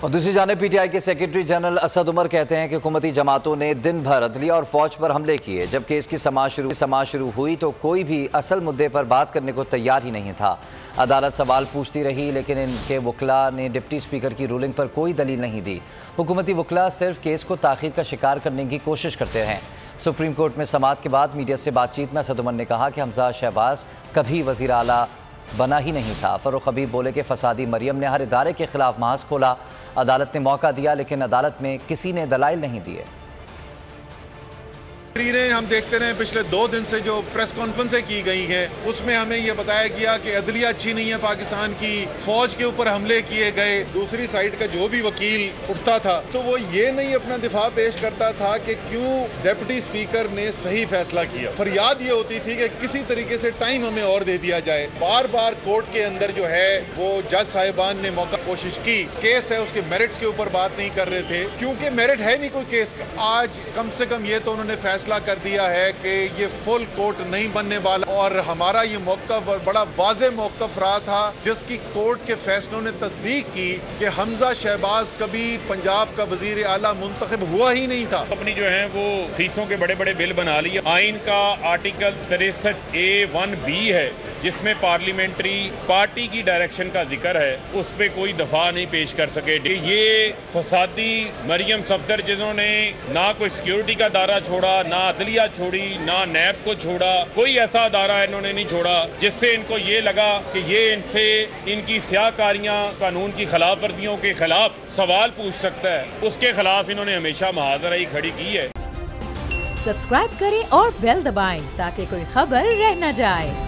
और दूसरी जानिब पीटीआई के सेक्रेटरी जनरल असद उमर कहते हैं कि हुकूमती जमातों ने दिन भर अदलिया और फौज पर हमले किए। जब केस की समाअत शुरू हुई तो कोई भी असल मुद्दे पर बात करने को तैयार ही नहीं था। अदालत सवाल पूछती रही लेकिन इनके वकला ने डिप्टी स्पीकर की रूलिंग पर कोई दलील नहीं दी। हुकूमती वकला सिर्फ केस को ताख़ीर का शिकार करने की कोशिश करते हैं। सुप्रीम कोर्ट में समाअत के बाद मीडिया से बातचीत में असद उमर ने कहा कि हमजा शहबाज कभी वज़ीर आला बना ही नहीं था। फरूख हबीब बोले कि फसादी मरियम ने हर इदारे के खिलाफ महाज खोला। अदालत ने मौका दिया लेकिन अदालत में किसी ने दलाइल नहीं दिए। तकरीरें हम देखते रहे पिछले 2 दिन से जो प्रेस कॉन्फ्रेंसें की गई हैं उसमें हमें यह बताया गया कि अदलिया अच्छी नहीं है पाकिस्तान की, फौज के ऊपर हमले किए गए। दूसरी साइड का जो भी वकील उठता था तो वो ये नहीं अपना दिफा पेश करता था कि क्यों डिप्टी स्पीकर ने सही फैसला किया। फरियाद ये होती थी कि किसी तरीके से टाइम हमें और दे दिया जाए। बार बार कोर्ट के अंदर जो है वो जज साहिबान ने मौका कोशिश की, केस है उसके मेरिट्स के ऊपर बात नहीं कर रहे थे क्योंकि मेरिट है नहीं कोई केस का। आज कम से कम ये तो उन्होंने फैसला कर दिया है कि ये फुल कोर्ट नहीं बनने वाला और हमारा ये मौक़िफ़ बड़ा वाज़ेह मौक़िफ़ रहा था जिसकी कोर्ट के फैसलों ने तस्दीक की कि हमजा शहबाज कभी पंजाब का वज़ीर आला मुंतखब हुआ ही नहीं था। अपनी जो है वो फीसों के बड़े बड़े बिल बना लिए। आइन का आर्टिकल 63A(1)(b) है जिसमें पार्लियामेंट्री पार्टी की डायरेक्शन का जिक्र है, उस पर कोई दफा नहीं पेश कर सके। ये फसादी मरियम सफदर जिन्होंने ना कोई सिक्योरिटी का दायरा छोड़ा, ना अदलिया छोड़ी, ना नैब को छोड़ा, कोई ऐसा अदारा इन्होंने नहीं छोड़ा जिससे इनको ये लगा कि ये इनसे इनकी स्याहकारियां कानून की खिलाफ वर्जियों के खिलाफ सवाल पूछ सकता है। उसके खिलाफ इन्होंने हमेशा मुहाजराई खड़ी की है। सब्सक्राइब करें और बेल दबाएं ताकि कोई खबर रह न जाए।